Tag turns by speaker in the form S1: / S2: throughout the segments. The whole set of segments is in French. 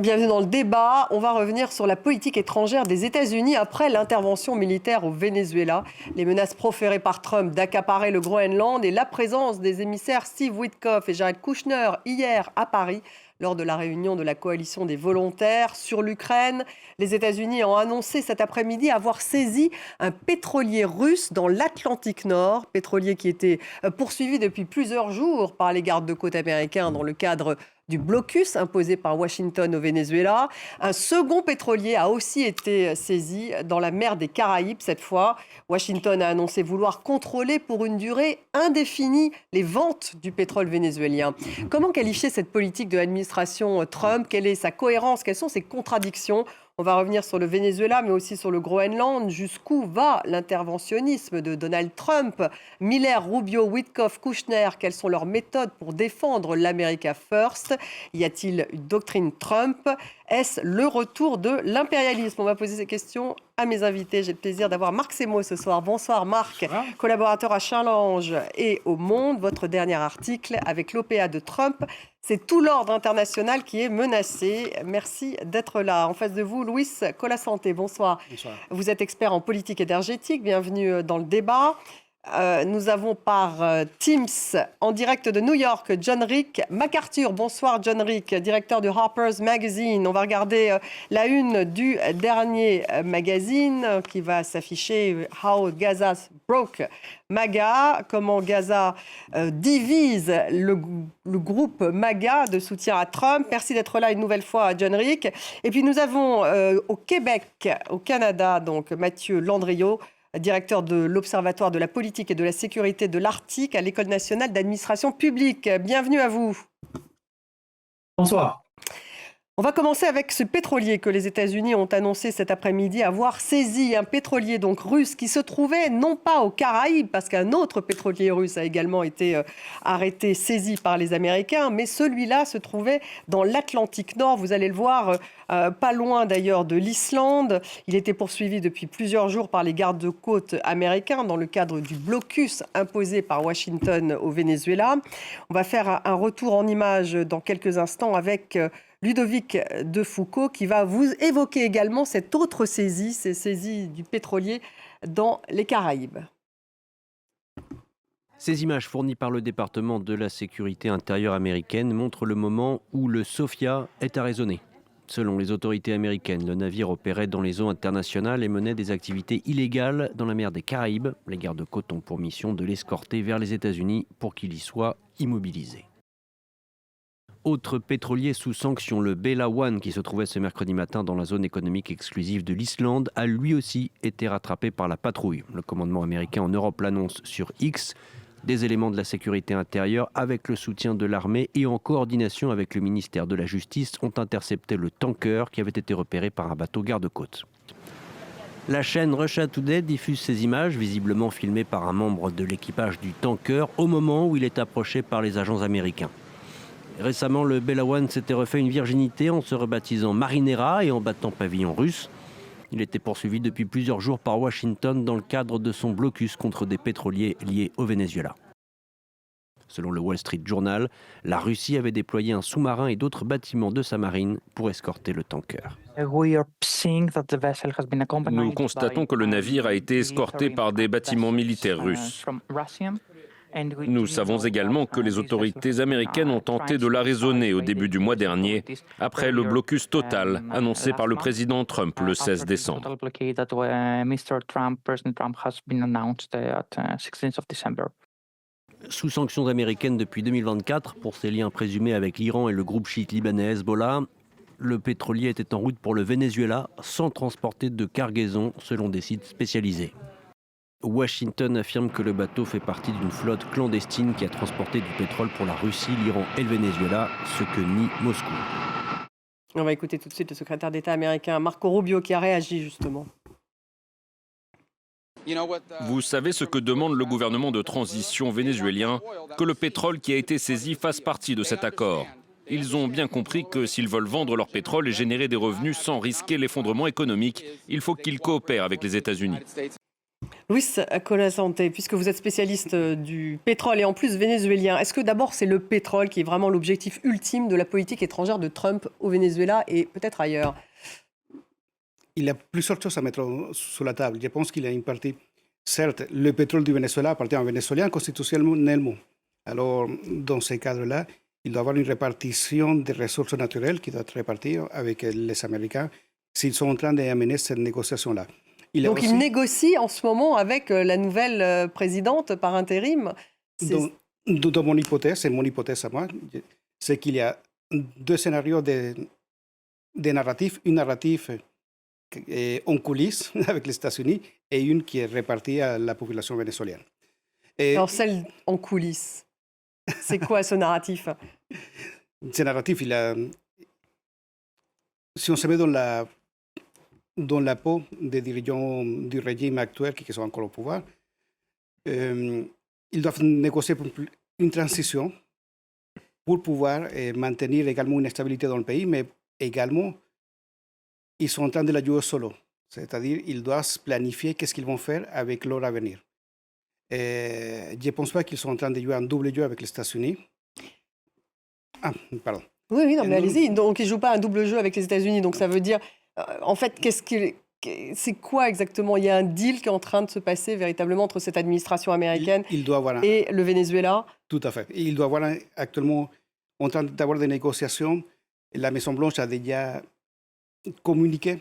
S1: Bienvenue dans le débat. On va revenir sur la politique étrangère des États-Unis après l'intervention militaire au Venezuela, les menaces proférées par Trump d'accaparer le Groenland et la présence des émissaires Steve Witkoff et Jared Kushner hier à Paris lors de la réunion de la coalition des volontaires sur l'Ukraine. Les États-Unis ont annoncé cet après-midi avoir saisi un pétrolier russe dans l'Atlantique Nord, pétrolier qui était poursuivi depuis plusieurs jours par les gardes-côtes américains dans le cadre du blocus imposé par Washington au Venezuela. Un second pétrolier a aussi été saisi dans la mer des Caraïbes cette fois. Washington a annoncé vouloir contrôler pour une durée indéfinie les ventes du pétrole vénézuélien. Comment qualifier cette politique de l'administration Trump? Quelle est sa cohérence? Quelles sont ses contradictions? On va revenir sur le Venezuela, mais aussi sur le Groenland. Jusqu'où va l'interventionnisme de Donald Trump? Miller, Rubio, Witkoff, Kushner, quelles sont leurs méthodes pour défendre l'America First? Y a-t-il une doctrine Trump? Est-ce le retour de l'impérialisme? On va poser ces questions à mes invités. J'ai le plaisir d'avoir Marc Semo ce soir. Bonsoir Marc, collaborateur à Challenge et au Monde. Votre dernier article avec l'OPA de Trump, c'est tout l'ordre international qui est menacé. Merci d'être là. En face de vous, Luis Colasanté. Bonsoir. Bonsoir. Vous êtes expert en politique énergétique. Bienvenue dans le débat. Nous avons par Teams, en direct de New York, John Rick MacArthur. Bonsoir John Rick, directeur de Harper's Magazine. On va regarder la une du dernier magazine qui va s'afficher « How Gaza Broke MAGA », comment Gaza divise le groupe MAGA de soutien à Trump. Merci d'être là une nouvelle fois, John Rick. Et puis nous avons au Québec, au Canada, donc Mathieu Landriot, directeur de l'Observatoire de la politique et de la sécurité de l'Arctique à l'École nationale d'administration publique. Bienvenue à vous.
S2: Bonsoir.
S1: On va commencer avec ce pétrolier que les États-Unis ont annoncé cet après-midi avoir saisi. Un pétrolier donc russe qui se trouvait non pas aux Caraïbes, parce qu'un autre pétrolier russe a également été arrêté, saisi par les Américains, mais celui-là se trouvait dans l'Atlantique Nord. Vous allez le voir, pas loin d'ailleurs de l'Islande. Il était poursuivi depuis plusieurs jours par les gardes-côtes américains dans le cadre du blocus imposé par Washington au Venezuela. On va faire un retour en images dans quelques instants avec Ludovic de Foucault qui va vous évoquer également cette autre saisie, cette saisie du pétrolier dans les Caraïbes.
S3: Ces images fournies par le département de la sécurité intérieure américaine montrent le moment où le Sophia est arraisonné. Selon les autorités américaines, le navire opérait dans les eaux internationales et menait des activités illégales dans la mer des Caraïbes. Les gardes-côtes ont pour mission de l'escorter vers les États-Unis pour qu'il y soit immobilisé. Autre pétrolier sous sanction, le Bella One, qui se trouvait ce mercredi matin dans la zone économique exclusive de l'Islande, a lui aussi été rattrapé par la patrouille. Le commandement américain en Europe l'annonce sur X. Des éléments de la sécurité intérieure, avec le soutien de l'armée et en coordination avec le ministère de la Justice, ont intercepté le tanker qui avait été repéré par un bateau garde-côte. La chaîne Russia Today diffuse ces images, visiblement filmées par un membre de l'équipage du tanker, au moment où il est approché par les agents américains. Récemment, le Bella One s'était refait une virginité en se rebaptisant Marinera et en battant pavillon russe. Il était poursuivi depuis plusieurs jours par Washington dans le cadre de son blocus contre des pétroliers liés au Venezuela. Selon le Wall Street Journal, la Russie avait déployé un sous-marin et d'autres bâtiments de sa marine pour escorter le tanker.
S4: Nous constatons que le navire a été escorté par des bâtiments militaires russes. Nous savons également que les autorités américaines ont tenté de l'arraisonner au début du mois dernier, après le blocus total annoncé par le président Trump le 16 décembre.
S3: Sous sanctions américaines depuis 2024 pour ses liens présumés avec l'Iran et le groupe chiite libanais Hezbollah, le pétrolier était en route pour le Venezuela sans transporter de cargaison selon des sites spécialisés. Washington affirme que le bateau fait partie d'une flotte clandestine qui a transporté du pétrole pour la Russie, l'Iran et le Venezuela, ce que nie Moscou.
S1: On va écouter tout de suite le secrétaire d'État américain Marco Rubio qui a réagi justement.
S4: Vous savez ce que demande le gouvernement de transition vénézuélien? Que le pétrole qui a été saisi fasse partie de cet accord. Ils ont bien compris que s'ils veulent vendre leur pétrole et générer des revenus sans risquer l'effondrement économique, il faut qu'ils coopèrent avec les États-Unis.
S1: Luis Colasante, puisque vous êtes spécialiste du pétrole et en plus vénézuélien, est-ce que d'abord c'est le pétrole qui est vraiment l'objectif ultime de la politique étrangère de Trump au Venezuela et peut-être ailleurs?
S2: Il y a plusieurs choses à mettre sur la table. Je pense qu'il y a une partie. Certes, le pétrole du Venezuela appartient aux Vénézuéliens constitutionnellement. Alors, dans ce cadre-là, il doit y avoir une répartition des ressources naturelles qui doit être répartie avec les Américains s'ils sont en train d'amener cette négociation-là.
S1: Donc il négocie en ce moment avec la nouvelle présidente par intérim.
S2: Dans mon hypothèse, et mon hypothèse à moi, c'est qu'il y a deux scénarios de narratifs. Une narrative en coulisses avec les États-Unis et une qui est répartie à la population vénézuélienne.
S1: Alors celle en coulisses, c'est quoi ce narratif?
S2: Ce narratif, si on se met dans la peau des dirigeants du régime actuel qui sont encore au pouvoir, ils doivent négocier pour une transition pour pouvoir maintenir également une stabilité dans le pays, mais également, ils sont en train de la jouer solo. C'est-à-dire, ils doivent planifier qu'est-ce qu'ils vont faire avec leur avenir. Je ne pense pas qu'ils sont en train de jouer un double jeu avec les États-Unis. Ah, pardon.
S1: Oui, non, mais allez-y. Donc, ils ne jouent pas un double jeu avec les États-Unis. Donc, ça veut dire, en fait, c'est quoi exactement? Il y a un deal qui est en train de se passer véritablement entre cette administration américaine et le Venezuela?
S2: Tout à fait. Il doit y avoir actuellement en train d'avoir des négociations. La Maison-Blanche a déjà communiqué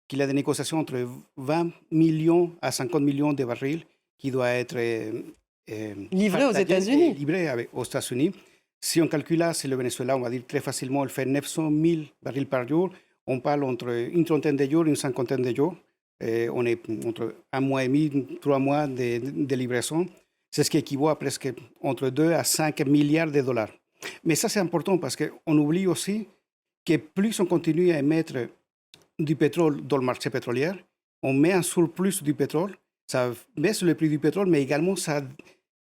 S2: qu'il y a des négociations entre 20 millions à 50 millions de barils qui doivent être
S1: livrés aux États-Unis.
S2: Livrés aux États-Unis. Si on calcule là, c'est le Venezuela, on va dire très facilement, il fait 900 000 barils par jour. On parle entre une trentaine de jours et une cinquantaine de jours. On est entre 1 mois et demi, 3 mois de livraison. C'est ce qui équivaut à presque entre 2 à 5 milliards de dollars. Mais ça, c'est important parce qu'on oublie aussi que plus on continue à émettre du pétrole dans le marché pétrolier, on met un surplus du pétrole, ça baisse le prix du pétrole, mais également ça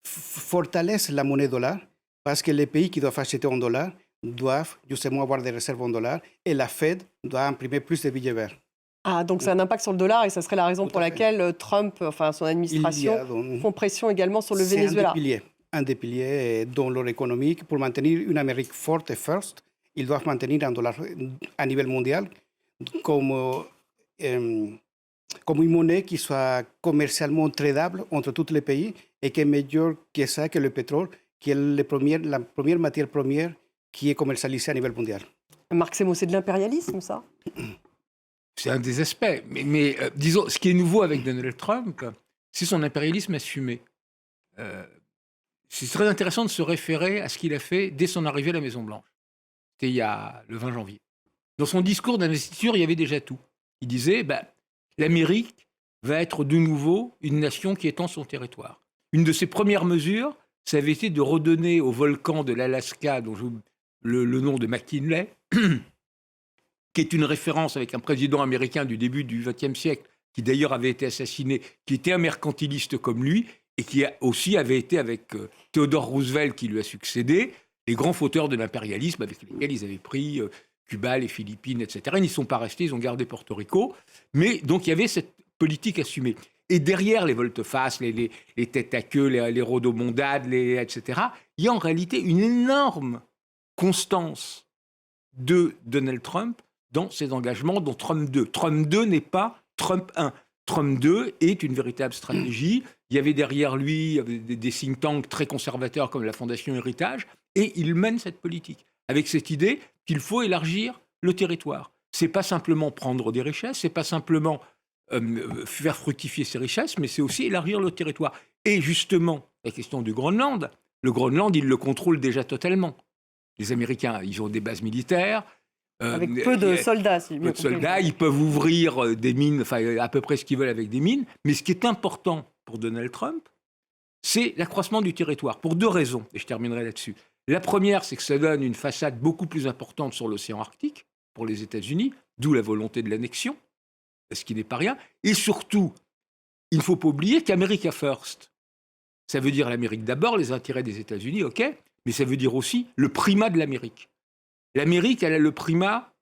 S2: fortalèse la monnaie dollar parce que les pays qui doivent acheter en dollars doivent justement avoir des réserves en dollars et la Fed doit imprimer plus de billets verts.
S1: Ah, donc c'est un impact sur le dollar et ça serait la raison pour laquelle Trump, enfin son administration, font pression également sur le Venezuela.
S2: C'est un des piliers dans leur économie. Pour maintenir une Amérique forte et forte, ils doivent maintenir un dollar à niveau mondial comme une monnaie qui soit commercialement tradable entre tous les pays et qui est meilleure que ça, que le pétrole, qui est la première matière première qui est commercialisée à niveau mondial.
S1: Marc Semo, c'est de l'impérialisme, ça?
S5: C'est un des aspects. Mais disons, ce qui est nouveau avec Donald Trump, c'est son impérialisme assumé. C'est très intéressant de se référer à ce qu'il a fait dès son arrivée à la Maison-Blanche. C'était le 20 janvier. Dans son discours d'investiture, il y avait déjà tout. Il disait l'Amérique va être de nouveau une nation qui étend son territoire. Une de ses premières mesures, ça avait été de redonner au volcan de l'Alaska, dont le nom de McKinley, qui est une référence avec un président américain du début du XXe siècle, qui d'ailleurs avait été assassiné, qui était un mercantiliste comme lui, et qui aussi avait été avec Theodore Roosevelt, qui lui a succédé, les grands fauteurs de l'impérialisme avec lesquels ils avaient pris Cuba, les Philippines, etc. Ils n'y sont pas restés, ils ont gardé Porto Rico. Mais donc il y avait cette politique assumée. Et derrière les volte-face, les têtes à queue, les rodomondades, etc., il y a en réalité une énorme constance de Donald Trump dans ses engagements, dont Trump 2. Trump 2 n'est pas Trump 1. Trump 2 est une véritable stratégie. Il y avait derrière lui des think tanks très conservateurs comme la Fondation Héritage, et il mène cette politique avec cette idée qu'il faut élargir le territoire. C'est pas simplement prendre des richesses, c'est pas simplement faire fructifier ces richesses, mais c'est aussi élargir le territoire. Et justement, la question du Groenland, le Groenland, ils le contrôlent déjà totalement. Les Américains, ils ont des bases militaires.
S1: Avec peu de soldats.
S5: Peu de soldats, ils peuvent ouvrir des mines, enfin à peu près ce qu'ils veulent avec des mines. Mais ce qui est important pour Donald Trump, c'est l'accroissement du territoire, pour 2 raisons, et je terminerai là-dessus. La première, c'est que ça donne une façade beaucoup plus importante sur l'océan Arctique pour les États-Unis, d'où la volonté de l'annexion, ce qui n'est pas rien. Et surtout, il ne faut pas oublier qu'America First, ça veut dire l'Amérique d'abord, les intérêts des États-Unis, ok, mais ça veut dire aussi le primat de l'Amérique. L'Amérique, elle a le primat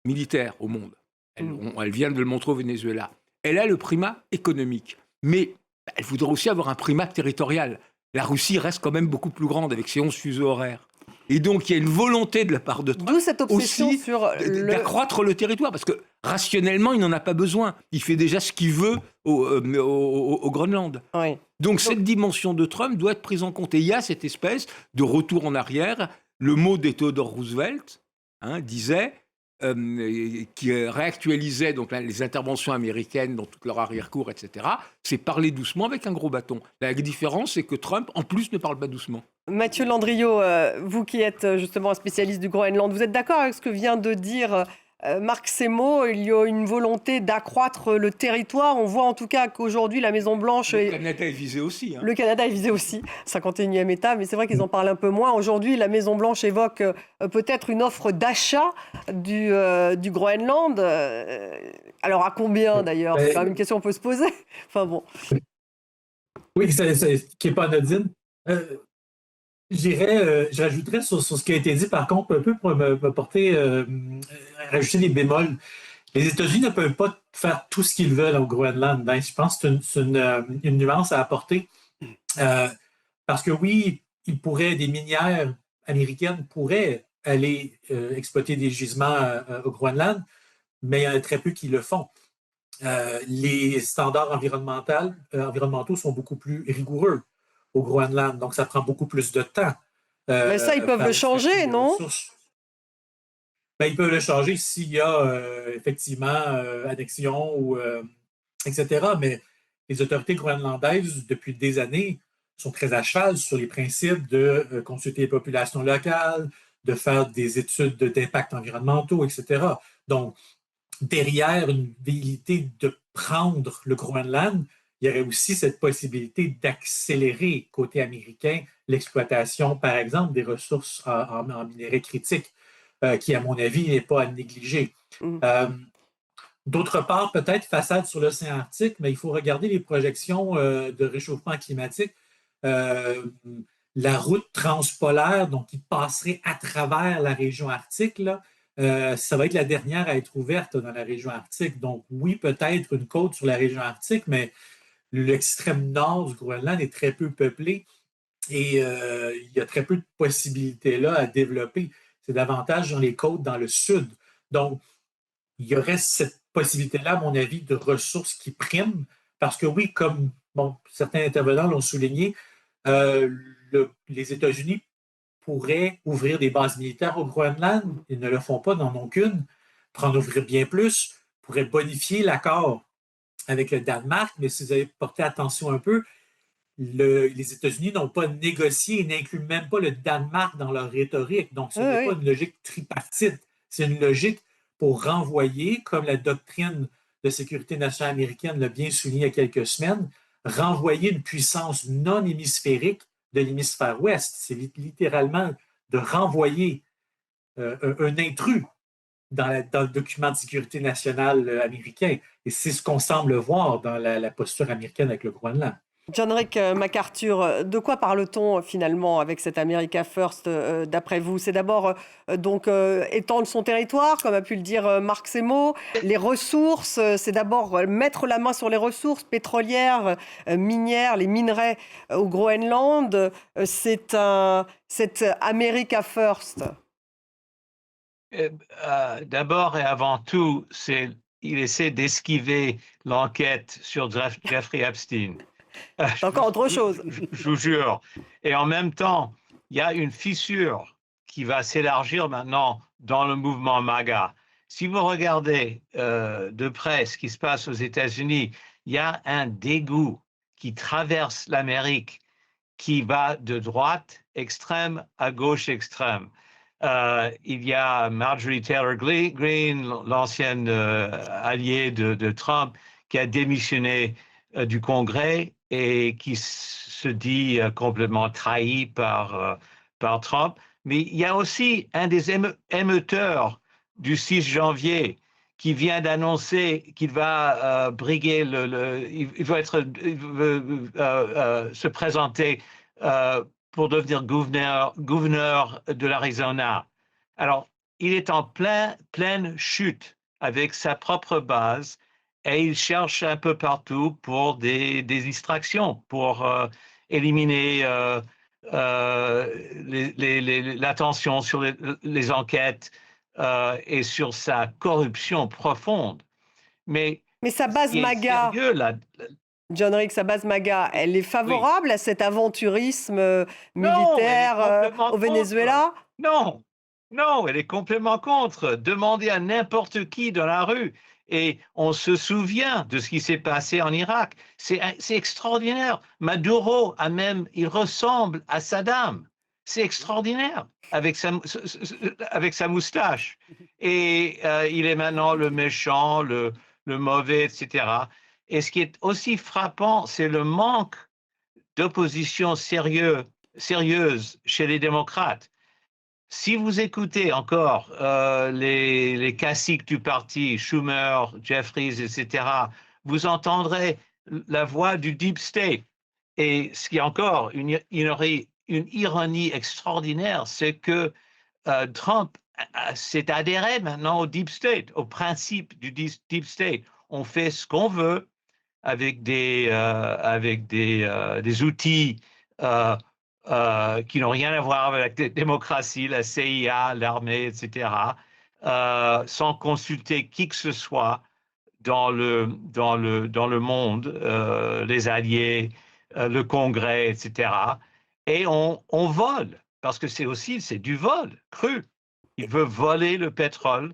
S5: militaire au monde. Elle vient de le montrer au Venezuela. Elle a le primat économique. Mais elle voudrait aussi avoir un primat territorial. La Russie reste quand même beaucoup plus grande avec ses 11 fuseaux horaires. Et donc, il y a une volonté de la part de Trump
S1: D'où cette obsession
S5: aussi
S1: sur
S5: d'accroître le territoire, parce que rationnellement, il n'en a pas besoin. Il fait déjà ce qu'il veut au Groenland.
S1: Oui.
S5: Donc, cette dimension de Trump doit être prise en compte. Et il y a cette espèce de retour en arrière. Le mot de Theodore Roosevelt disait, qui réactualisait donc, les interventions américaines dans toute leur arrière-cour, etc., c'est parler doucement avec un gros bâton. La différence, c'est que Trump, en plus, ne parle pas doucement.
S1: Mathieu Landriot, vous qui êtes justement un spécialiste du Groenland, vous êtes d'accord avec ce que vient de dire Marc Semo? Il y a une volonté d'accroître le territoire. On voit en tout cas qu'aujourd'hui, la Maison-Blanche...
S5: Le Canada est visé aussi.
S1: Le Canada est visé aussi, 51e État, mais c'est vrai qu'ils en parlent un peu moins. Aujourd'hui, la Maison-Blanche évoque peut-être une offre d'achat du Groenland. Alors, à combien d'ailleurs? C'est quand même une question qu'on peut se poser. Enfin bon.
S6: Oui, qui n'est pas anodine. J'ajouterais sur ce qui a été dit, par contre, un peu pour me porter, rajouter des bémols. Les États-Unis ne peuvent pas faire tout ce qu'ils veulent au Groenland. Ben, je pense que c'est une nuance à apporter. Parce que oui, des minières américaines pourraient aller exploiter des gisements au Groenland, mais il y en a très peu qui le font. Les standards environnementaux sont beaucoup plus rigoureux au Groenland, donc ça prend beaucoup plus de temps.
S1: Mais ça, ils peuvent le changer, non?
S6: Ben, ils peuvent le changer s'il y a effectivement annexion, etc. Mais les autorités groenlandaises, depuis des années, sont très à cheval sur les principes de consulter les populations locales, de faire des études d'impact environnementaux, etc. Donc, derrière une velléité de prendre le Groenland, il y aurait aussi cette possibilité d'accélérer, côté américain, l'exploitation, par exemple, des ressources en minerais critiques, qui, à mon avis, n'est pas à négliger. D'autre part, peut-être façade sur l'océan Arctique, mais il faut regarder les projections de réchauffement climatique. La route transpolaire, donc qui passerait à travers la région arctique, là, ça va être la dernière à être ouverte dans la région arctique. Donc oui, peut-être une côte sur la région arctique, mais l'extrême nord du Groenland est très peu peuplé et il y a très peu de possibilités là à développer. C'est davantage dans les côtes dans le sud. Donc, il y aurait cette possibilité-là, à mon avis, de ressources qui priment, parce que oui, comme certains intervenants l'ont souligné, les États-Unis pourraient ouvrir des bases militaires au Groenland. Ils ne le font pas, n'en ont qu'une. Pour en ouvrir bien plus, pourraient bonifier l'accord avec le Danemark, mais si vous avez porté attention un peu, les États-Unis n'ont pas négocié et n'incluent même pas le Danemark dans leur rhétorique. Donc, ce n'est pas une logique tripartite. C'est une logique pour renvoyer, comme la doctrine de sécurité nationale américaine l'a bien souligné il y a quelques semaines, renvoyer une puissance non hémisphérique de l'hémisphère ouest. C'est littéralement de renvoyer un intrus dans le document de sécurité nationale américain. Et c'est ce qu'on semble voir dans la posture américaine avec le Groenland.
S1: John-Rick MacArthur, de quoi parle-t-on finalement avec cette America First d'après vous? C'est d'abord donc étendre son territoire, comme a pu le dire Marc Semo, les ressources, c'est d'abord mettre la main sur les ressources pétrolières, minières, les minerais au Groenland. C'est cette America First.
S7: D'abord et avant tout, il essaie d'esquiver l'enquête sur Jeffrey Epstein.
S1: C'est encore autre chose.
S7: Je vous jure. Et en même temps, il y a une fissure qui va s'élargir maintenant dans le mouvement MAGA. Si vous regardez de près ce qui se passe aux États-Unis, il y a un dégoût qui traverse l'Amérique, qui va de droite extrême à gauche extrême. Il y a Marjorie Taylor Greene, l'ancienne alliée de Trump, qui a démissionné du Congrès et qui se dit complètement trahi par Trump. Mais il y a aussi un des émeuteurs du 6 janvier qui vient d'annoncer qu'il va briguer il veut se présenter pour devenir gouverneur de l'Arizona. Alors, il est en pleine chute avec sa propre base et il cherche un peu partout pour des distractions, pour éliminer l'attention sur les enquêtes et sur sa corruption profonde. Mais
S1: sa
S7: ce
S1: base
S7: qui est
S1: MAGA,
S7: sérieux, là,
S1: John Rick, sa base MAGA, elle est favorable à cet aventurisme
S7: non, elle est
S1: militaire
S7: complètement
S1: au
S7: contre.
S1: Venezuela?
S7: Non, non, elle est complètement contre. Demandez à n'importe qui dans la rue. Et on se souvient de ce qui s'est passé en Irak. C'est extraordinaire. Maduro il ressemble à Saddam. C'est extraordinaire avec sa moustache. Et il est maintenant le méchant, le mauvais, etc. Et ce qui est aussi frappant, c'est le manque d'opposition sérieuse chez les démocrates. Si vous écoutez encore les classiques du parti, Schumer, Jeffries, etc., vous entendrez la voix du Deep State. Et ce qui est encore une ironie extraordinaire, c'est que Trump s'est adhéré maintenant au Deep State, au principe du Deep State. On fait ce qu'on veut avec des outils qui n'ont rien à voir avec la démocratie, la CIA, l'armée, etc., sans consulter qui que ce soit dans le monde, les alliés, le Congrès, etc. Et on vole, parce que c'est du vol cru. Il veut voler le pétrole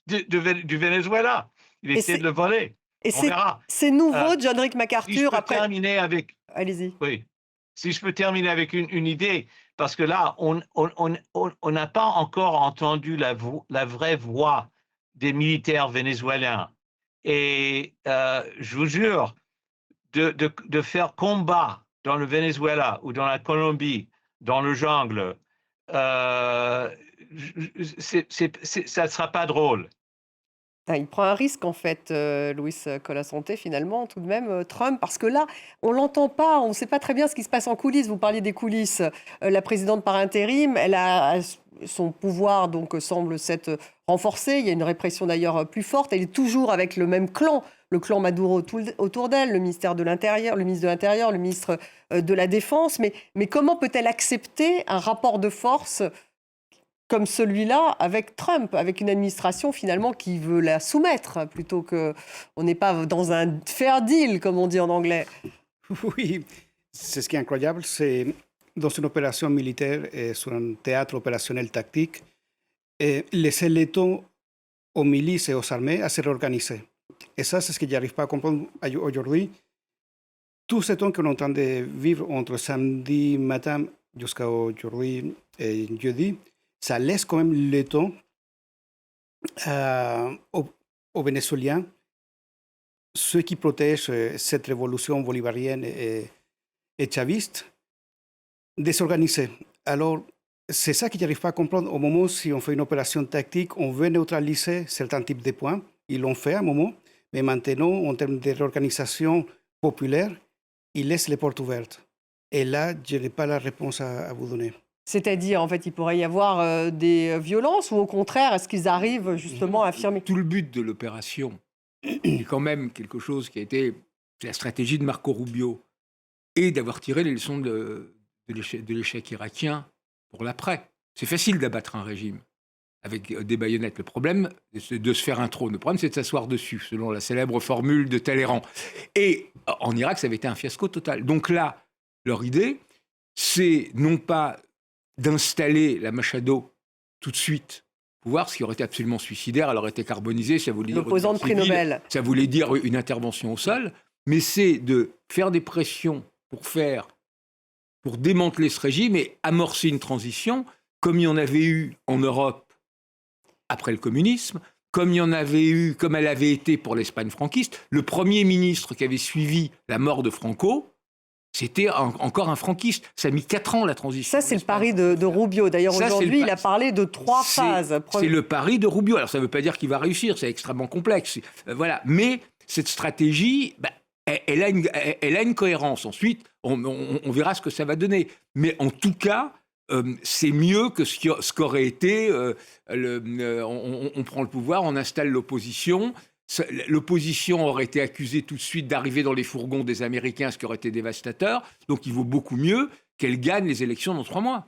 S7: du Venezuela. Il essaie de le voler.
S1: Et
S7: on verra.
S1: C'est nouveau, John Rick MacArthur.
S7: Si je peux terminer avec...
S1: Allez-y.
S7: Oui. Si je peux terminer avec une idée, parce que là, on n'a pas encore entendu la vraie voix des militaires vénézuéliens. Et je vous jure, de faire combat dans le Venezuela ou dans la Colombie, dans le jungle, ça ne sera pas drôle.
S1: Il prend un risque, en fait, Luis Colasanté, finalement, tout de même, Trump, parce que là, on ne l'entend pas, on ne sait pas très bien ce qui se passe en coulisses. Vous parliez des coulisses. La présidente par intérim, son pouvoir donc semble s'être renforcé. Il y a une répression d'ailleurs plus forte. Elle est toujours avec le même clan, le clan Maduro autour d'elle, le ministère de l'Intérieur, le ministre de l'Intérieur, le ministre de la Défense. Mais comment peut-elle accepter un rapport de force comme celui-là avec Trump, avec une administration finalement qui veut la soumettre, plutôt qu'on n'est pas dans un fair deal, comme on dit en anglais?
S2: Oui, c'est ce qui est incroyable, c'est dans une opération militaire et sur un théâtre opérationnel tactique, laisser le temps aux milices et aux armées à se réorganiser. Et ça, c'est ce que je n'arrive pas à comprendre aujourd'hui. Tout ce temps qu'on est en train de vivre entre samedi matin jusqu'à aujourd'hui et jeudi, ça laisse quand même le temps aux Vénézuéliens, ceux qui protègent cette révolution bolivarienne et chaviste, de s'organiser. Alors, c'est ça que je n'arrive pas à comprendre. Au moment où si on fait une opération tactique, on veut neutraliser certains types de points. Ils l'ont fait à un moment, mais maintenant, en termes de réorganisation populaire, ils laissent les portes ouvertes. Et là, je n'ai pas la réponse à vous donner.
S1: C'est-à-dire, en fait, il pourrait y avoir des violences, ou au contraire, est-ce qu'ils arrivent justement à affirmer?
S5: Tout le but de l'opération est quand même quelque chose qui a été la stratégie de Marco Rubio, et d'avoir tiré les leçons de l'échec irakien pour l'après. C'est facile d'abattre un régime avec des baïonnettes. Le problème, c'est de se faire un trône. Le problème, c'est de s'asseoir dessus, selon la célèbre formule de Talleyrand. Et en Irak, ça avait été un fiasco total. Donc là, leur idée, c'est non pas d'installer la Machado tout de suite au pouvoir, ce qui aurait été absolument suicidaire, elle aurait été carbonisée, ça voulait dire
S1: l'opposant de prix Nobel.
S5: Ça voulait dire une intervention au sol, mais c'est de faire des pressions pour démanteler ce régime et amorcer une transition, comme il y en avait eu en Europe après le communisme, comme elle avait été pour l'Espagne franquiste. Le premier ministre qui avait suivi la mort de Franco, c'était encore un franquiste. Ça a mis 4 ans, la transition.
S1: Ça, c'est le pari de Rubio. D'ailleurs, aujourd'hui, il a parlé de 3 phases.
S5: C'est le pari de Rubio. Alors, ça ne veut pas dire qu'il va réussir, c'est extrêmement complexe. Voilà. Mais cette stratégie, elle a une cohérence. Ensuite, on verra ce que ça va donner. Mais en tout cas, c'est mieux que ce qu'aurait été on prend le pouvoir, on installe l'opposition, L'opposition aurait été accusée tout de suite d'arriver dans les fourgons des Américains, ce qui aurait été dévastateur. Donc il vaut beaucoup mieux qu'elle gagne les élections dans 3 mois.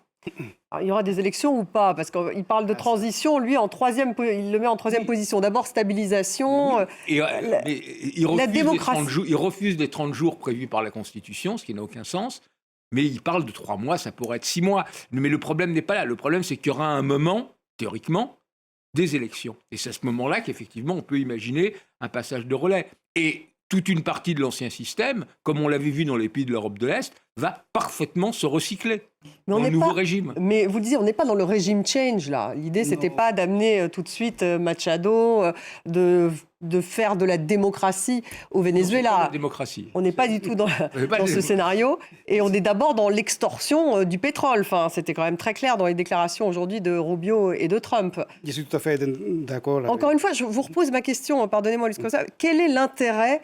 S1: Alors, il y aura des élections ou pas? Parce qu'il parle de transition, lui, il le met en troisième position. D'abord, stabilisation.
S5: Et, mais il refuse
S1: démocratie.
S5: il refuse les 30 jours prévus par la Constitution, ce qui n'a aucun sens. Mais il parle de 3 mois, ça pourrait être 6 mois. Mais le problème n'est pas là. Le problème, c'est qu'il y aura un moment, théoriquement, des élections. Et c'est à ce moment-là qu'effectivement, on peut imaginer un passage de relais. Et toute une partie de l'ancien système, comme on l'avait vu dans les pays de l'Europe de l'Est, va parfaitement se recycler dans le nouveau régime.
S1: Mais vous le disiez, on n'est pas dans le régime change, là. L'idée, c'était pas d'amener tout de suite Machado, de faire de la démocratie au Venezuela. On n'est pas du tout dans ce scénario. Et on est d'abord dans l'extorsion du pétrole. Enfin, c'était quand même très clair dans les déclarations aujourd'hui de Rubio et de Trump.
S2: Je suis tout à fait d'accord.
S1: Encore une fois, je vous repose ma question, pardonnez-moi, Luis Cosa. Quel est l'intérêt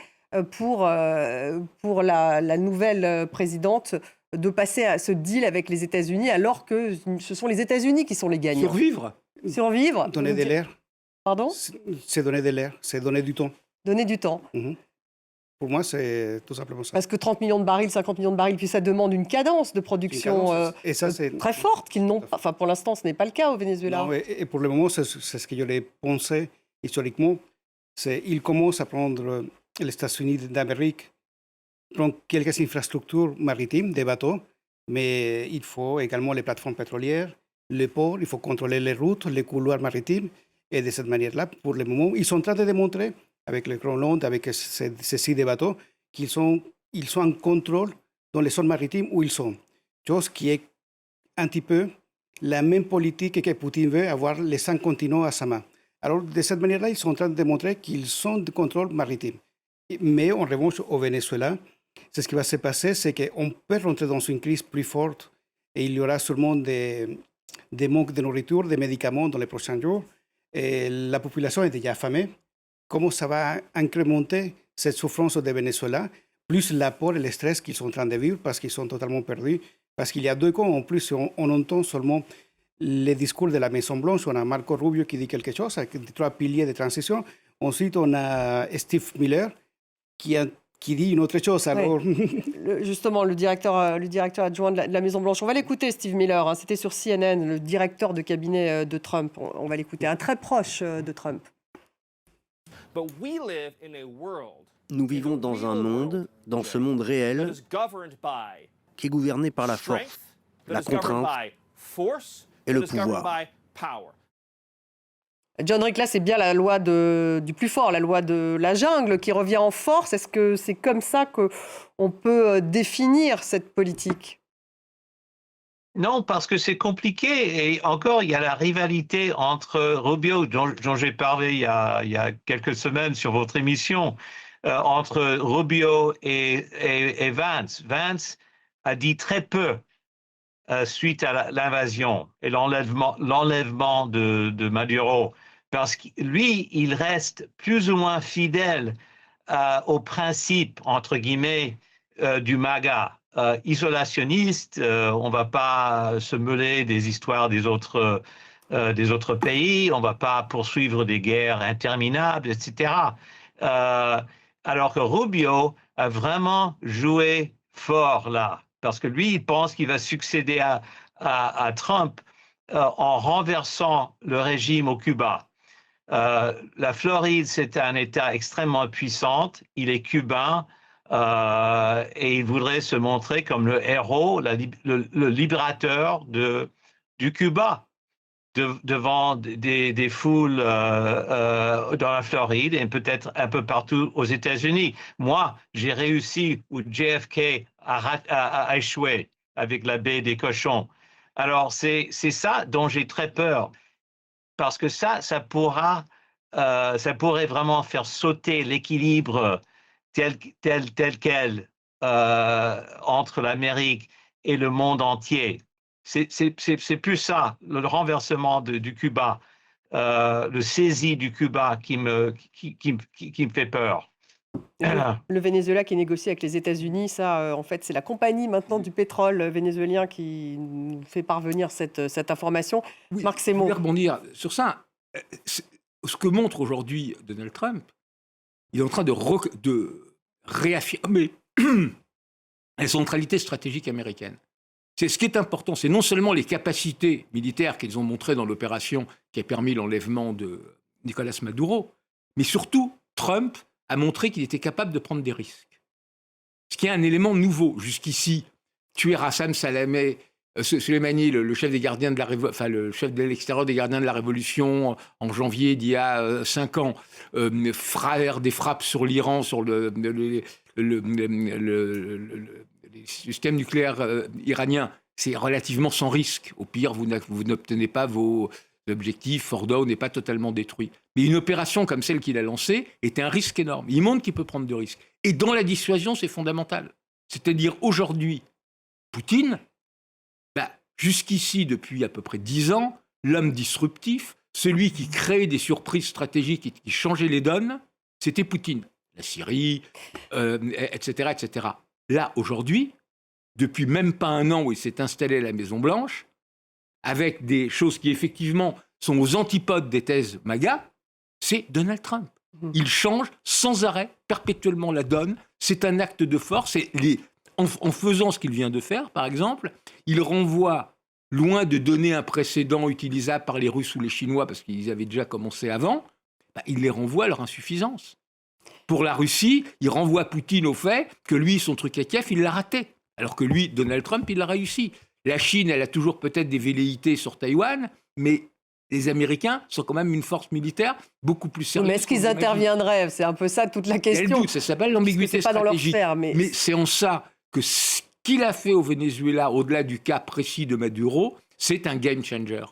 S1: pour la nouvelle présidente de passer à ce deal avec les États-Unis alors que ce sont les États-Unis qui sont les gagnants? Survivre.
S2: Donner de l'air.
S1: Pardon?
S2: C'est donner de l'air, c'est donner du temps.
S1: Donner du temps.
S2: Pour moi, c'est tout simplement ça.
S1: Parce que 30 millions de barils, 50 millions de barils, puis ça demande une cadence de production
S2: et ça, c'est
S1: très forte qu'ils n'ont pas. Enfin, pour l'instant, ce n'est pas le cas au Venezuela.
S2: Non, et pour le moment, c'est ce que j'aurais pensé historiquement. Ils commencent à prendre les États-Unis d'Amérique, prendre quelques infrastructures maritimes, des bateaux, mais il faut également les plateformes pétrolières, les ports, il faut contrôler les routes, les couloirs maritimes. Et de cette manière-là, pour le moment, ils sont en train de démontrer, avec le Groenland, avec ces 6 des bateaux, qu'ils sont en contrôle dans les zones maritimes où ils sont. Chose qui est un petit peu la même politique que Poutine veut, avoir les 5 continents à sa main. Alors, de cette manière-là, ils sont en train de démontrer qu'ils sont de contrôle maritime. Mais en revanche, au Venezuela, ce qui va se passer, c'est qu'on peut rentrer dans une crise plus forte et il y aura sûrement des manques de nourriture, de médicaments dans les prochains jours. Et la population est déjà affamée. Comment ça va incrémenter cette souffrance de Venezuela, plus la peur et le stress qu'ils sont en train de vivre parce qu'ils sont totalement perdus. Parce qu'il y a 2 camps. En plus, on entend seulement les discours de la Maison-Blanche. On a Marco Rubio qui dit quelque chose, avec 3 piliers de transition. Ensuite, on a Steve Miller qui dit une autre chose. Alors...
S1: Justement, le directeur adjoint de la Maison-Blanche. On va l'écouter, Steve Miller. Hein. C'était sur CNN, le directeur de cabinet de Trump. On va l'écouter, un très proche de Trump.
S3: Nous vivons dans un monde, dans ce monde réel, qui est gouverné par la force, la contrainte et le pouvoir.
S1: John Rick, là, c'est bien la loi du plus fort, la loi de la jungle qui revient en force. Est-ce que c'est comme ça qu'on peut définir cette politique?
S7: Non, parce que c'est compliqué. Et encore, il y a la rivalité entre Rubio, dont j'ai parlé il y a quelques semaines sur votre émission, entre Rubio et Vance. Vance a dit très peu suite à l'invasion et l'enlèvement de Maduro, parce que lui, il reste plus ou moins fidèle au principe, entre guillemets, du MAGA. Isolationniste, on ne va pas se mêler des histoires des autres pays, on ne va pas poursuivre des guerres interminables, etc. Alors que Rubio a vraiment joué fort là, parce que lui, il pense qu'il va succéder à Trump en renversant le régime au Cuba. La Floride, c'est un État extrêmement puissant, il est cubain, et il voudrait se montrer comme le héros, le libérateur du Cuba devant des foules dans la Floride et peut-être un peu partout aux États-Unis. Moi, j'ai réussi où JFK a échoué avec la baie des cochons. Alors, c'est ça dont j'ai très peur, parce que ça pourrait vraiment faire sauter l'équilibre tel quel entre l'Amérique et le monde entier. C'est plus ça, le renversement du Cuba, le saisie du Cuba qui me fait peur.
S1: Le Venezuela qui négocie avec les États-Unis, ça, en fait, c'est la compagnie maintenant du pétrole vénézuélien qui nous fait parvenir cette information.
S5: Oui,
S1: Marc
S5: je
S1: Semo.
S5: voulais rebondir sur ça. Ce que montre aujourd'hui Donald Trump, il est en train de réaffirmer la centralité stratégique américaine. C'est ce qui est important, c'est non seulement les capacités militaires qu'ils ont montrées dans l'opération qui a permis l'enlèvement de Nicolas Maduro, mais surtout, Trump a montré qu'il était capable de prendre des risques. Ce qui est un élément nouveau. Jusqu'ici, tuer Rassam Soleimani, le chef des gardiens de le chef de l'extérieur des gardiens de la Révolution, en janvier d'il y a 5 ans, faire des frappes sur l'Iran, sur le système nucléaire iranien, c'est relativement sans risque. Au pire, vous n'obtenez pas vos objectifs, Fordow n'est pas totalement détruit. Mais une opération comme celle qu'il a lancée était un risque énorme. Il montre qu'il peut prendre de risques. Et dans la dissuasion, c'est fondamental. C'est-à-dire, aujourd'hui, Poutine, jusqu'ici, depuis à peu près 10 ans, l'homme disruptif, celui qui créait des surprises stratégiques et qui changeait les donnes, c'était Poutine. La Syrie, etc., etc. Là, aujourd'hui, depuis même pas un an où il s'est installé à la Maison-Blanche, avec des choses qui, effectivement, sont aux antipodes des thèses MAGA, c'est Donald Trump. Il change sans arrêt, perpétuellement la donne. C'est un acte de force. En faisant ce qu'il vient de faire, par exemple, il renvoie, loin de donner un précédent utilisable par les Russes ou les Chinois, parce qu'ils avaient déjà commencé avant, il les renvoie à leur insuffisance. Pour la Russie, il renvoie Poutine au fait que lui, son truc à Kiev, il l'a raté. Alors que lui, Donald Trump, il l'a réussi. La Chine, elle a toujours peut-être des velléités sur Taïwan, mais les Américains sont quand même une force militaire beaucoup plus sérieuse.
S1: Mais est-ce qu'ils interviendraient? C'est un peu ça toute la question.
S5: Ça s'appelle l'ambiguïté stratégique.
S1: Pas dans leur sphère, mais
S5: c'est en ça que ce qu'il a fait au Venezuela, au-delà du cas précis de Maduro, c'est un game changer.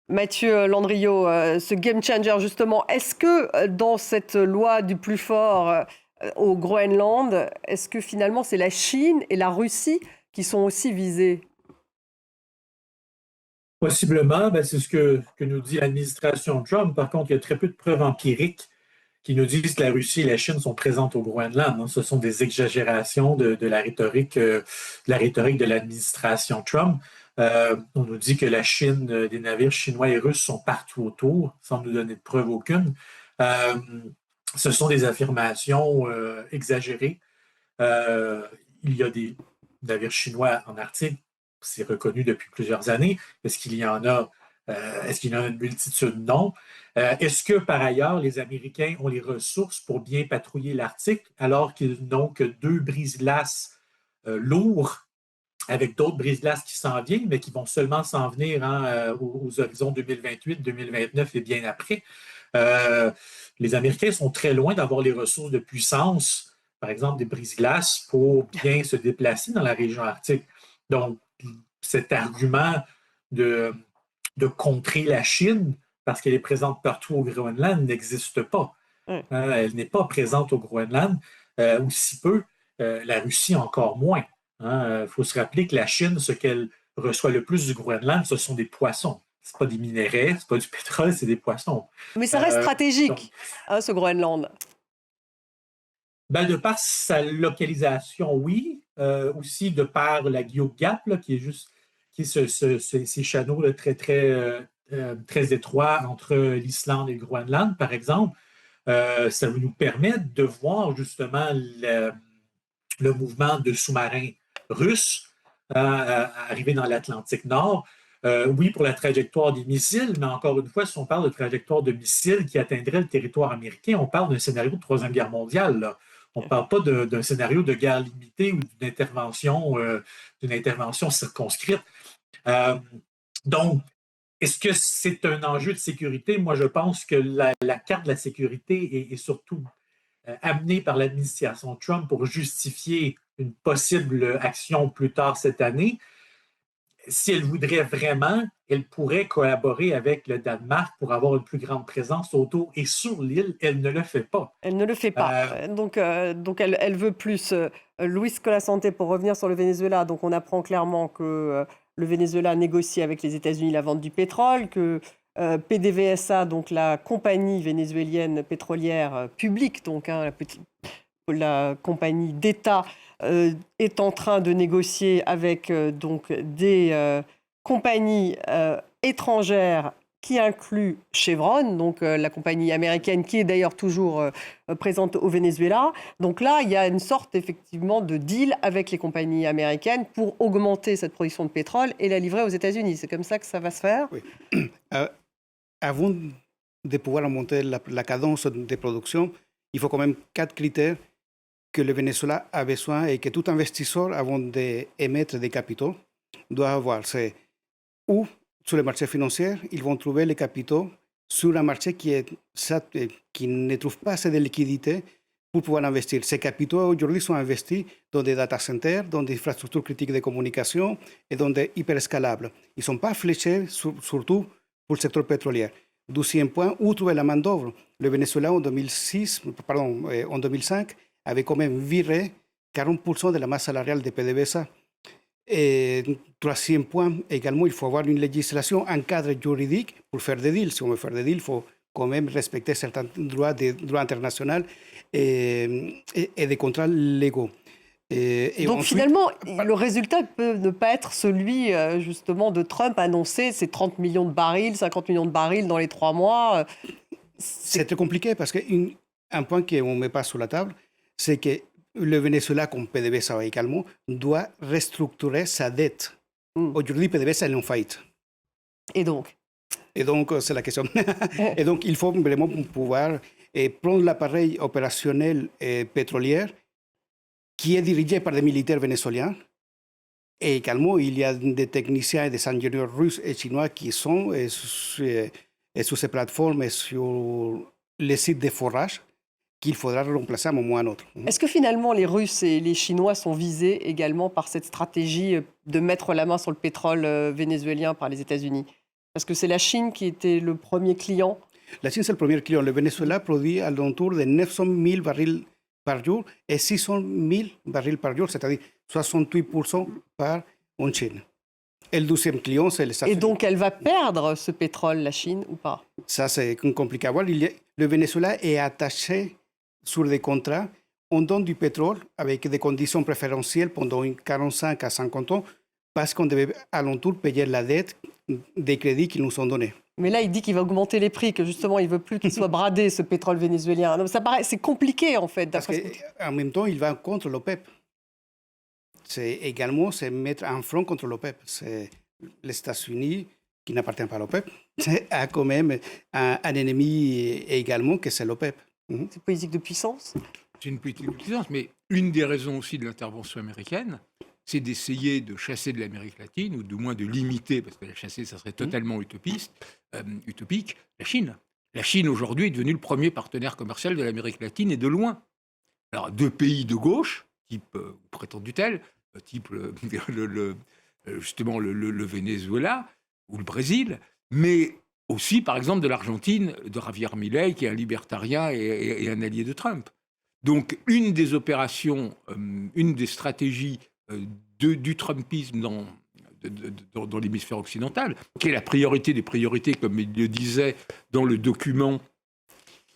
S1: Mathieu Landriot, ce game changer, justement, est-ce que dans cette loi du plus fort au Groenland, est-ce que finalement c'est la Chine et la Russie qui sont aussi visées?
S6: Possiblement, c'est ce que nous dit l'administration Trump. Par contre, il y a très peu de preuves empiriques qui nous disent que la Russie et la Chine sont présentes au Groenland. Ce sont des exagérations de la rhétorique de l'administration Trump. On nous dit que la Chine, des navires chinois et russes sont partout autour, sans nous donner de preuve aucune. Ce sont des affirmations exagérées. Il y a des navires chinois en Arctique, c'est reconnu depuis plusieurs années. Est-ce qu'il y en a une multitude? Non. Est-ce que, par ailleurs, les Américains ont les ressources pour bien patrouiller l'Arctique alors qu'ils n'ont que 2 brise-glaces lourds avec d'autres brise-glaces qui s'en viennent, mais qui vont seulement s'en venir aux horizons 2028, 2029 et bien après? Les Américains sont très loin d'avoir les ressources de puissance, par exemple des brise-glaces, pour bien se déplacer dans la région arctique. Donc, cet argument de contrer la Chine parce qu'elle est présente partout au Groenland n'existe pas. Elle n'est pas présente au Groenland, ou si peu, la Russie encore moins. Il faut se rappeler que la Chine, ce qu'elle reçoit le plus du Groenland, ce sont des poissons. Ce n'est pas des minéraux, ce n'est pas du pétrole, c'est des poissons.
S1: Mais ça reste stratégique, ce Groenland.
S6: De par sa localisation, oui. Aussi de par la Guyot Gap, qui est ces channels très étroits entre l'Islande et le Groenland, par exemple. Ça nous permet de voir justement le mouvement de sous-marins russes arriver dans l'Atlantique Nord. Oui, pour la trajectoire des missiles, mais encore une fois, si on parle de trajectoire de missiles qui atteindrait le territoire américain, on parle d'un scénario de Troisième Guerre mondiale, là. On ne parle pas d'un scénario de guerre limitée ou d'une intervention circonscrite. Donc, est-ce que c'est un enjeu de sécurité? Moi, je pense que la carte de la sécurité est surtout amenée par l'administration Trump pour justifier une possible action plus tard cette année. Si elle voudrait vraiment, elle pourrait collaborer avec le Danemark pour avoir une plus grande présence autour et sur l'île. Elle ne le fait pas.
S1: Elle ne le fait pas. Donc elle veut plus. Luis Colasanté, pour revenir sur le Venezuela, donc on apprend clairement que le Venezuela négocie avec les États-Unis la vente du pétrole, que PDVSA, donc la compagnie vénézuélienne pétrolière publique, donc la compagnie d'État, est en train de négocier avec donc des compagnies étrangères qui inclut Chevron, donc la compagnie américaine qui est d'ailleurs toujours présente au Venezuela. Donc là, il y a une sorte effectivement de deal avec les compagnies américaines pour augmenter cette production de pétrole et la livrer aux États-Unis. C'est comme ça que ça va se faire?
S2: Oui. Avant de pouvoir augmenter la cadence de production, il faut quand même 4 critères que le Venezuela a besoin et que tout investisseur, avant d'émettre des capitaux, doit avoir. C'est où, sur le marché financier, ils vont trouver les capitaux sur un marché qui ne trouve pas assez de liquidités pour pouvoir investir. Ces capitaux, aujourd'hui, sont investis dans des data centers, dans des infrastructures critiques de communication et dans des hyperscalables. Ils ne sont pas fléchés, surtout pour le secteur pétrolier. Deuxième point, où trouver la main-d'œuvre? Le Venezuela, en 2005, avait quand même viré 40% de la masse salariale de PDVSA. Et troisième point, également, il faut avoir une législation, un cadre juridique pour faire des deals. Si on veut faire des deals, il faut quand même respecter certains droits internationaux et des contrats légaux.
S1: Donc ensuite, finalement, le résultat peut ne pas être celui justement de Trump annoncé, c'est 30 millions de barils, 50 millions de barils dans les 3 mois.
S2: C'est très compliqué parce qu'un point qu'on ne met pas sur la table, c'est que le Venezuela, comme PDVSA également, doit restructurer sa dette. Aujourd'hui, PDVSA est en faillite.
S1: Et donc,
S2: c'est la question. Et donc, il faut vraiment pouvoir prendre l'appareil opérationnel pétrolier qui est dirigé par des militaires vénézuéliens. Et également, il y a des techniciens et des ingénieurs russes et chinois qui sont sur ces plateformes et sur les sites de forage qu'il faudra remplacer à un moment ou à un autre.
S1: Est-ce que finalement les Russes et les Chinois sont visés également par cette stratégie de mettre la main sur le pétrole vénézuélien par les États-Unis? Parce que c'est la Chine qui était le premier client.
S2: La Chine, c'est le premier client. Le Venezuela produit à l'entour de 900 000 barils par jour et 600 000 barils par jour, c'est-à-dire 68% par en Chine. Et le deuxième client, c'est les États-Unis.
S1: Et donc, elle va perdre ce pétrole, la Chine, ou pas?
S2: Ça, c'est compliqué à voir. Le Venezuela est attaché sur des contrats. On donne du pétrole avec des conditions préférentielles pendant 45 à 50 ans parce qu'on devait à l'entour payer la dette des crédits qu'ils nous ont donnés.
S1: Mais là, il dit qu'il va augmenter les prix, que justement, il ne veut plus qu'il soit bradé, ce pétrole vénézuélien. Donc, ça paraît, c'est compliqué, en fait.
S2: Parce qu'en même temps, il va contre l'OPEP. C'est également mettre un front contre l'OPEP. C'est les États-Unis, qui n'appartient pas à l'OPEP, a quand même un ennemi également, que c'est l'OPEP.
S1: C'est une politique de puissance?
S5: C'est une politique de puissance, mais une des raisons aussi de l'intervention américaine, c'est d'essayer de chasser de l'Amérique latine, ou du moins de limiter, parce que la chasser, ça serait totalement utopique, la Chine. La Chine, aujourd'hui, est devenue le premier partenaire commercial de l'Amérique latine, et de loin. Alors, 2 pays de gauche, type, prétendu tel, type justement le Venezuela ou le Brésil, mais aussi, par exemple, de l'Argentine, de Javier Milei, qui est un libertarien et un allié de Trump. Donc, une des opérations, une des stratégies du Trumpisme dans l'hémisphère occidental, qui est la priorité des priorités, comme il le disait dans le document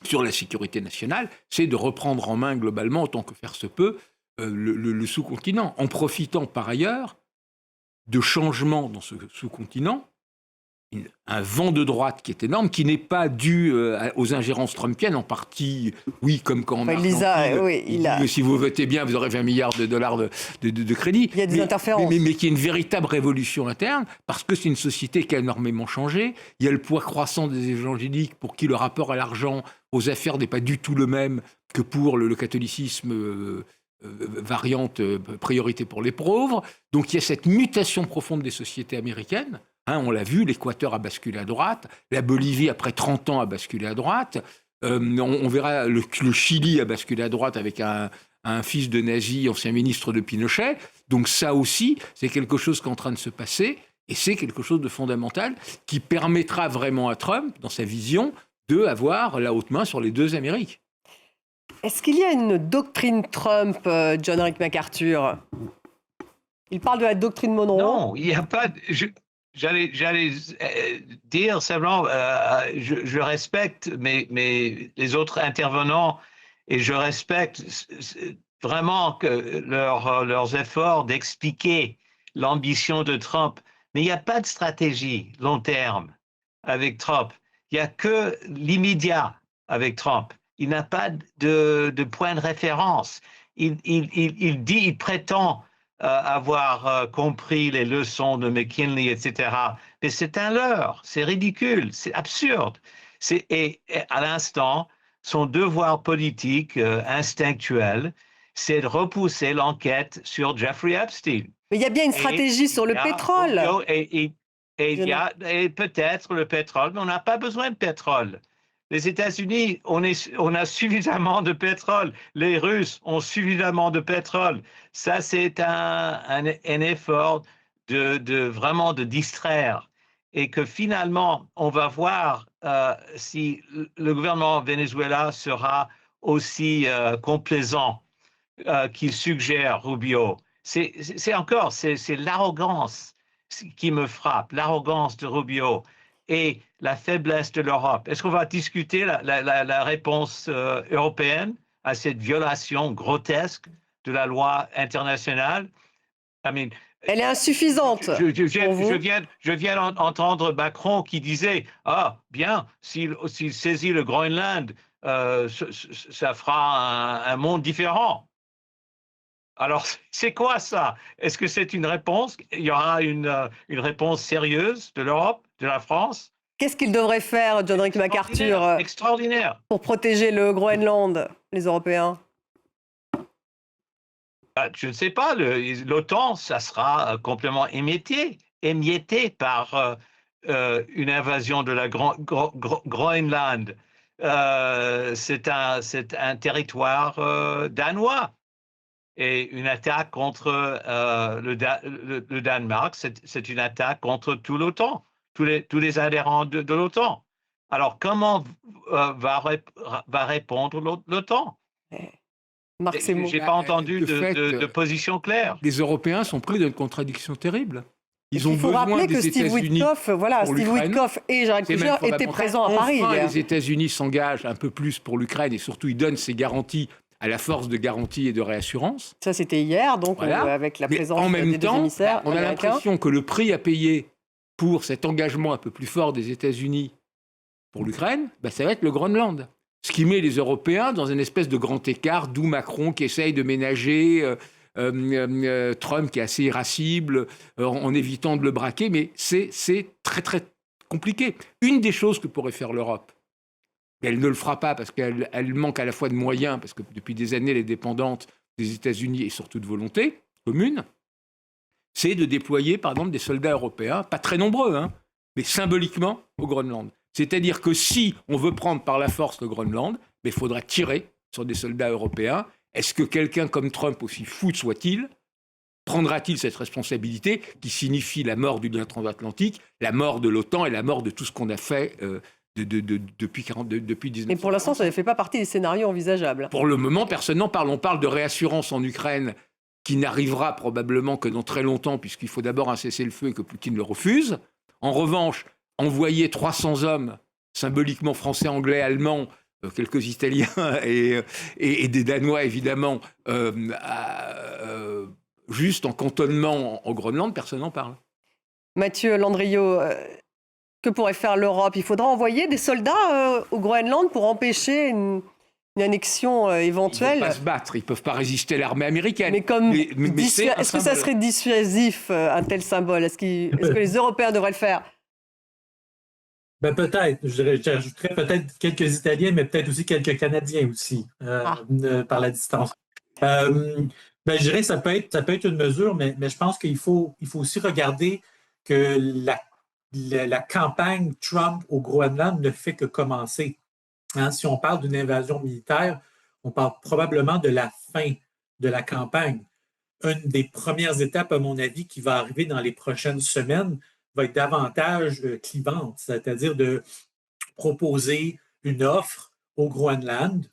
S5: sur la sécurité nationale, c'est de reprendre en main globalement, autant que faire se peut, le sous-continent, en profitant par ailleurs de changements dans ce sous-continent, un vent de droite qui est énorme, qui n'est pas dû aux ingérences trumpiennes, en partie, oui, comme quand on a... Si vous votez bien, vous aurez 20 milliards de dollars de crédit.
S1: Il y a des interférences.
S5: Mais qui est une véritable révolution interne, parce que c'est une société qui a énormément changé. Il y a le poids croissant des évangéliques, pour qui le rapport à l'argent, aux affaires n'est pas du tout le même que pour le catholicisme variante priorité pour les pauvres. Donc il y a cette mutation profonde des sociétés américaines. On l'a vu, l'Équateur a basculé à droite, la Bolivie, après 30 ans, a basculé à droite. On verra, le Chili a basculé à droite avec un fils de nazi, ancien ministre de Pinochet. Donc ça aussi, c'est quelque chose qui est en train de se passer, et c'est quelque chose de fondamental qui permettra vraiment à Trump, dans sa vision, d'avoir la haute main sur les 2 Amériques.
S1: Est-ce qu'il y a une doctrine Trump, John-Eric MacArthur? Il parle de la doctrine Monroe?
S7: Non, il n'y a pas... J'allais dire simplement, je respecte les autres intervenants et je respecte vraiment leurs efforts d'expliquer l'ambition de Trump. Mais il n'y a pas de stratégie long terme. avec Trump. Il n'y a que l'immédiat avec Trump. Il n'a pas de point de référence. Il prétend avoir compris les leçons de McKinley, etc. Mais c'est un leurre, c'est ridicule, c'est absurde. Et à l'instant, son devoir politique instinctuel, c'est de repousser l'enquête sur Jeffrey Epstein.
S1: Mais il y a bien une stratégie sur le pétrole.
S7: Et peut-être le pétrole, mais on n'a pas besoin de pétrole. Les États-Unis, on a suffisamment de pétrole. Les Russes ont suffisamment de pétrole. Ça, c'est un effort vraiment de distraire. Et que finalement, on va voir si le gouvernement Venezuela sera aussi complaisant qu'il suggère Rubio. C'est l'arrogance qui me frappe, l'arrogance de Rubio et la faiblesse de l'Europe. Est-ce qu'on va discuter la réponse européenne à cette violation grotesque de la loi internationale?
S1: Elle est insuffisante.
S7: Je viens d'entendre Macron qui disait « Ah, bien, s'il saisit le Groenland, ça fera un monde différent. » Alors, c'est quoi ça? Est-ce que c'est une réponse? Il y aura une réponse sérieuse de l'Europe, de la France?
S1: Qu'est-ce qu'ils devraient faire, John-Rick MacArthur,
S7: extraordinaire,
S1: pour protéger le Groenland, les Européens?
S7: Je ne sais pas, l'OTAN, ça sera complètement émietté par une invasion de la Groenland. C'est un territoire danois. Et une attaque contre le Danemark, c'est une attaque contre tout l'OTAN, tous les adhérents de l'OTAN. Alors, comment va répondre l'OTAN? Je n'ai pas entendu de position claire.
S5: Les Européens sont pris d'une contradiction terrible.
S1: Il faut rappeler que Steve Witkoff et Jared Kushner étaient présents à Paris.
S5: Enfin, les États-Unis s'engagent un peu plus pour l'Ukraine et surtout ils donnent ces garanties à la force de garantie et de réassurance.
S1: Ça, c'était hier, donc voilà. Avec la présence
S5: en même
S1: des deux
S5: temps,
S1: émissaires
S5: on a l'impression que le prix à payer pour cet engagement un peu plus fort des États-Unis pour l'Ukraine, ça va être le Groenland. Ce qui met les Européens dans une espèce de grand écart, d'où Macron qui essaye de ménager, Trump qui est assez irascible, en évitant de le braquer, mais c'est très très compliqué. Une des choses que pourrait faire l'Europe, elle ne le fera pas parce qu'elle manque à la fois de moyens, parce que depuis des années, elle est dépendante des États-Unis et surtout de volonté commune, c'est de déployer, par exemple, des soldats européens, pas très nombreux, mais symboliquement au Groenland. C'est-à-dire que si on veut prendre par la force le Groenland, il faudra tirer sur des soldats européens. Est-ce que quelqu'un comme Trump, aussi fou soit-il, prendra-t-il cette responsabilité qui signifie la mort du lien transatlantique, la mort de l'OTAN et la mort de tout ce qu'on a fait depuis 1940.
S1: Mais pour l'instant, ça ne fait pas partie des scénarios envisageables.
S5: Pour le moment, personne n'en parle. On parle de réassurance en Ukraine qui n'arrivera probablement que dans très longtemps, puisqu'il faut d'abord un cessez-le-feu et que Poutine le refuse. En revanche, envoyer 300 hommes, symboliquement français, anglais, allemands, quelques Italiens et des Danois, évidemment, juste en cantonnement au Groenland, personne n'en parle.
S1: Mathieu Landriot, que pourrait faire l'Europe? Il faudra envoyer des soldats au Groenland pour empêcher une annexion éventuelle.
S5: Ils ne peuvent pas se battre, ils ne peuvent pas résister à l'armée américaine.
S1: Mais est-ce que ça serait dissuasif, un tel symbole? Est-ce que les Européens devraient le faire?
S6: Peut-être. J'ajouterais peut-être quelques Italiens, mais peut-être aussi quelques Canadiens aussi, par la distance. Je dirais que ça peut être une mesure, mais je pense qu'il faut aussi regarder que la campagne Trump au Groenland ne fait que commencer. Si on parle d'une invasion militaire, on parle probablement de la fin de la campagne. Une des premières étapes, à mon avis, qui va arriver dans les prochaines semaines, va être davantage clivante, c'est-à-dire de proposer une offre au Groenland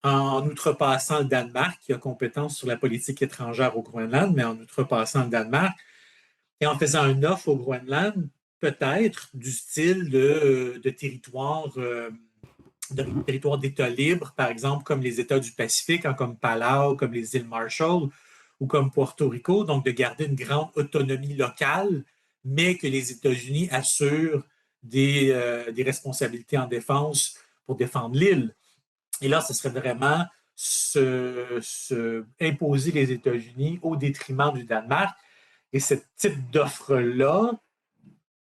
S6: en outrepassant le Danemark, qui a compétence sur la politique étrangère au Groenland, mais en outrepassant le Danemark, et en faisant une offre au Groenland, peut-être du style de territoire d'États libres, par exemple, comme les États du Pacifique, comme Palau, comme les îles Marshall ou comme Porto Rico, donc de garder une grande autonomie locale, mais que les États-Unis assurent des responsabilités en défense pour défendre l'île. Et là, ce serait vraiment imposer les États-Unis au détriment du Danemark. Et ce type d'offre-là,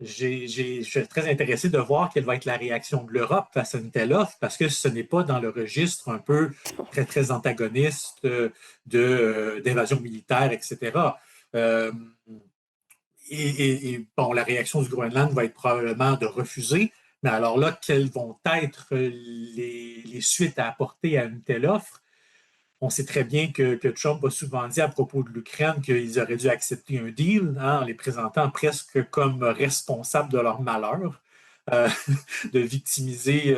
S6: je suis très intéressé de voir quelle va être la réaction de l'Europe face à une telle offre, parce que ce n'est pas dans le registre un peu très, très antagoniste d'invasion militaire, etc. Bon, la réaction du Groenland va être probablement de refuser, mais alors là, quelles vont être les suites à apporter à une telle offre? On sait très bien que Trump a souvent dit à propos de l'Ukraine qu'ils auraient dû accepter un deal, en les présentant presque comme responsables de leur malheur, de victimiser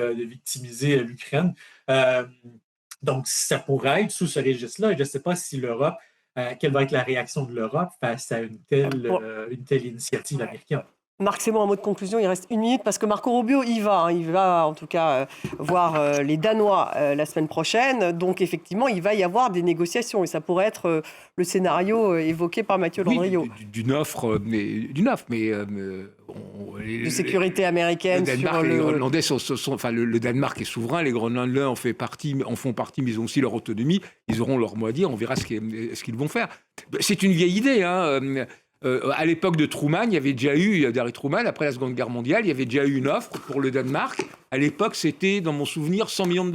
S6: l'Ukraine. Donc, ça pourrait être sous ce registre-là. Je ne sais pas si l'Europe, quelle va être la réaction de l'Europe face à une telle initiative américaine.
S1: Marc, c'est bon, un mot de conclusion, il reste 1 minute parce que Marco Rubio il va en tout cas voir les Danois la semaine prochaine. Donc effectivement, il va y avoir des négociations et ça pourrait être le scénario évoqué par Mathieu Landriot.
S5: D'une offre, de
S1: sécurité américaine.
S5: Le Danemark, les Groenlandais le Danemark est souverain, les Groenlandais en font partie, mais ils ont aussi leur autonomie. Ils auront leur mot à dire. On verra ce qu'ils vont faire. C'est une vieille idée, hein. À l'époque de Truman, il y avait déjà eu, d'Harry Truman, après la Seconde Guerre mondiale, il y avait déjà eu une offre pour le Danemark. À l'époque, c'était, dans mon souvenir, $100 millions.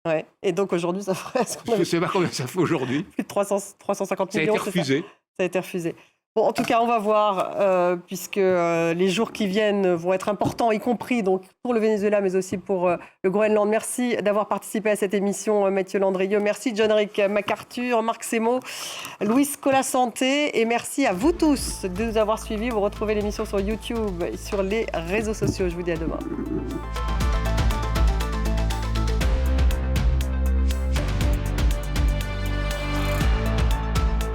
S1: Ouais. Et donc aujourd'hui, ça ferait...
S5: Je ne sais pas combien ça fait aujourd'hui.
S1: Plus de 350 millions.
S5: Ça a été refusé.
S1: Ça a été refusé. Bon, en tout cas, on va voir, puisque les jours qui viennent vont être importants, y compris donc, pour le Venezuela, mais aussi pour le Groenland. Merci d'avoir participé à cette émission, Mathieu Landriot. Merci, John-Eric MacArthur, Marc Semo, Louis Colasanté. Et merci à vous tous de nous avoir suivis. Vous retrouvez l'émission sur YouTube et sur les réseaux sociaux. Je vous dis à demain.